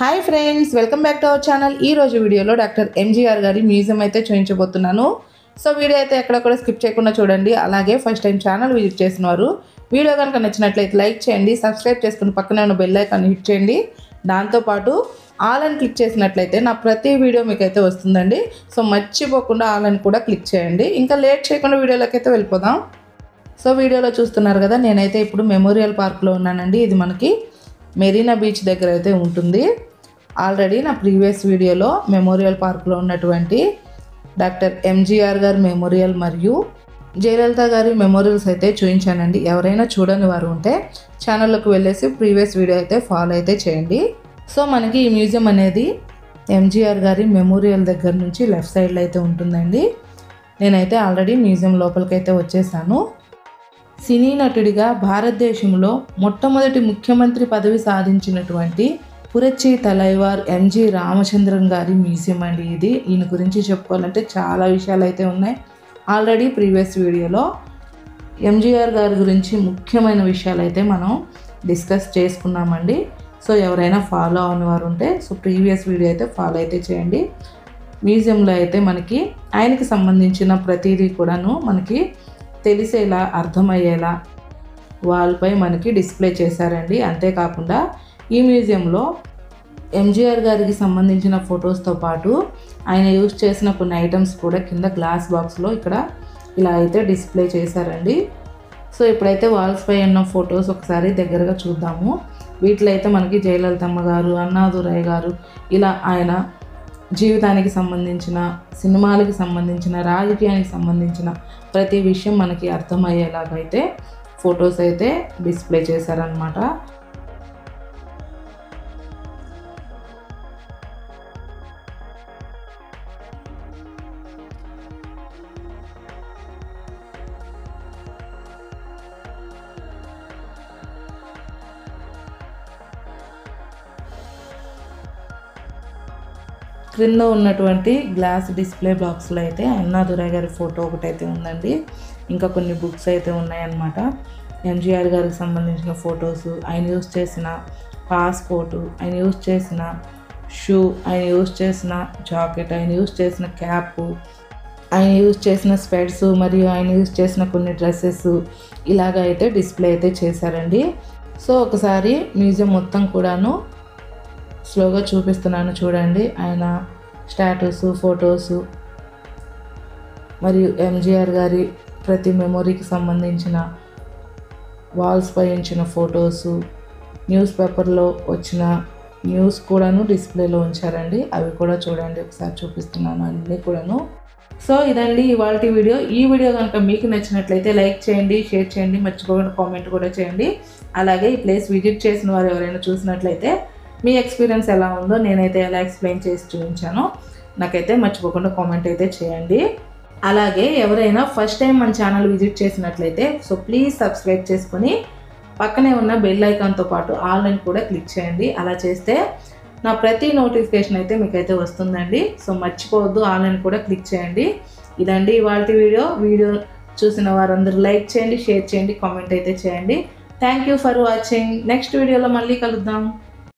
Hi friends, welcome back to our channel. ఈ రోజు వీడియోలో డాక్టర్ ఎంజీఆర్ గారి మ్యూజియం అయితే చూపించబోతున్నాను. సో వీడియో అయితే ఎక్కడక్కడ స్కిప్ చేయకుండా చూడండి. అలాగే ఫస్ట్ టైం ఛానల్ విజిట్ చేసిన వారు వీడియో కనుక నచ్చినట్లయితే లైక్ చేయండి, సబ్స్క్రైబ్ చేసుకుని పక్కనే ఉన్న బెల్ ఐకాన్ హిట్ చేయండి. దాంతోపాటు ఆల్ అని క్లిక్ చేసినట్లయితే నా ప్రతి వీడియో మీకైతే వస్తుందండి. సో మర్చిపోకుండా ఆల్ అని కూడా క్లిక్ చేయండి. ఇంకా లేట్ చేయకుండా వీడియోలోకి అయితే వెళ్ళిపోదాం. సో వీడియోలో చూస్తున్నారు కదా, నేనైతే ఇప్పుడు మెమోరియల్ పార్క్లో ఉన్నానండి. ఇది మనకి మెరీనా బీచ్ దగ్గర అయితే ఉంటుంది. ఆల్రెడీ నా ప్రీవియస్ వీడియోలో మెమోరియల్ పార్క్లో ఉన్నటువంటి డాక్టర్ ఎంజీఆర్ గారి మెమోరియల్ మరియు జయలలిత గారి మెమోరియల్స్ అయితే చూపించానండి. ఎవరైనా చూడని వారు ఉంటే ఛానల్లోకి వెళ్ళేసి ప్రీవియస్ వీడియో అయితే ఫాలో అయితే చేయండి. సో మనకి ఈ మ్యూజియం అనేది ఎంజీఆర్ గారి మెమోరియల్ దగ్గర నుంచి లెఫ్ట్ సైడ్లో అయితే ఉంటుందండి. నేనైతే ఆల్రెడీ మ్యూజియం లోపలికైతే వచ్చేసాను. సినీ నటుడిగా భారతదేశంలో మొట్టమొదటి ముఖ్యమంత్రి పదవి సాధించినటువంటి పురచ్చి తలైవార్ ఎంజి రామచంద్రన్ గారి మ్యూజియం అండి ఇది. ఈయన గురించి చెప్పుకోవాలంటే చాలా విషయాలు అయితే ఉన్నాయి. ఆల్రెడీ ప్రీవియస్ వీడియోలో ఎంజీఆర్ గారి గురించి ముఖ్యమైన విషయాలు అయితే మనం డిస్కస్ చేసుకున్నామండి. సో ఎవరైనా ఫాలో అవని వారు ఉంటే సో ప్రీవియస్ వీడియో అయితే ఫాలో అయితే చేయండి. మ్యూజియంలో అయితే మనకి ఆయనకి సంబంధించిన ప్రతిదీ కూడాను మనకి తెలిసేలా అర్థమయ్యేలా వాల్పై మనకి డిస్ప్లే చేశారండి. అంతేకాకుండా ఈ మ్యూజియంలో ఎంజీఆర్ గారికి సంబంధించిన ఫొటోస్తో పాటు ఆయన యూజ్ చేసిన కొన్ని ఐటమ్స్ కూడా కింద గ్లాస్ బాక్స్లో ఇక్కడ ఇలా అయితే డిస్ప్లే చేశారండి. సో ఇప్పుడైతే వాల్స్పై ఉన్న ఫొటోస్ ఒకసారి దగ్గరగా చూద్దాము. వీటిలో అయితే మనకి జయలలితమ్మ గారు, అన్నాదురై గారు, ఇలా ఆయన జీవితానికి సంబంధించిన, సినిమాలకి సంబంధించిన, రాజకీయానికి సంబంధించిన ప్రతి విషయం మనకి అర్థమయ్యేలాగైతే ఫొటోస్ అయితే డిస్ప్లే చేశారనమాట. క్రింద ఉన్నటువంటి గ్లాస్ డిస్ప్లే బాక్స్లో అయితే అన్నాదురై గారి ఫోటో ఒకటైతే ఉందండి. ఇంకా కొన్ని బుక్స్ అయితే ఉన్నాయన్నమాట. ఎంజీఆర్ గారికి సంబంధించిన ఫొటోస్, ఆయన యూజ్ చేసిన పాస్పోర్టు, ఆయన యూజ్ చేసిన షూ, ఆయన యూజ్ చేసిన జాకెట్, ఆయన యూజ్ చేసిన క్యాప్, ఆయన యూజ్ చేసిన స్పెడ్స్ మరియు ఆయన యూజ్ చేసిన కొన్ని డ్రెస్సెస్ ఇలాగ అయితే డిస్ప్లే అయితే చేశారండి. సో ఒకసారి మ్యూజియం మొత్తం కూడాను స్లోగా చూపిస్తున్నాను చూడండి. ఆయన స్టాటస్, ఫొటోసు మరియు ఎంజీఆర్ గారి ప్రతి మెమొరీకి సంబంధించిన వాల్స్పై ఉంచిన ఫొటోసు, న్యూస్ పేపర్లో వచ్చిన న్యూస్ కూడాను డిస్ప్లేలో ఉంచారండి. అవి కూడా చూడండి, ఒకసారి చూపిస్తున్నాను అన్నీ కూడాను. సో ఇదండి ఇవాల్టి వీడియో. ఈ వీడియో కనుక మీకు నచ్చినట్లయితే లైక్ చేయండి, షేర్ చేయండి, మర్చిపోకుండా కామెంట్ కూడా చేయండి. అలాగే ఈ ప్లేస్ విజిట్ చేసిన వారు ఎవరైనా చూసినట్లయితే మీ ఎక్స్పీరియన్స్ ఎలా ఉందో, నేనైతే ఎలా ఎక్స్ప్లెయిన్ చేసి చూపించానో నాకైతే మర్చిపోకుండా కామెంట్ అయితే చేయండి. అలాగే ఎవరైనా ఫస్ట్ టైం మన ఛానల్ విజిట్ చేసినట్లయితే సో ప్లీజ్ సబ్స్క్రైబ్ చేసుకొని పక్కనే ఉన్న బెల్ ఐకాన్తో పాటు ఆల్ అని కూడా క్లిక్ చేయండి. అలా చేస్తే నా ప్రతి నోటిఫికేషన్ అయితే మీకైతే వస్తుందండి. సో మర్చిపోవద్దు, ఆల్ అని కూడా క్లిక్ చేయండి. ఇదండి ఇవాల్టి వీడియో చూసిన వారందరూ లైక్ చేయండి, షేర్ చేయండి, కామెంట్ అయితే చేయండి. Thank you for watching. Next వీడియోలో మళ్ళీ కలుద్దాం.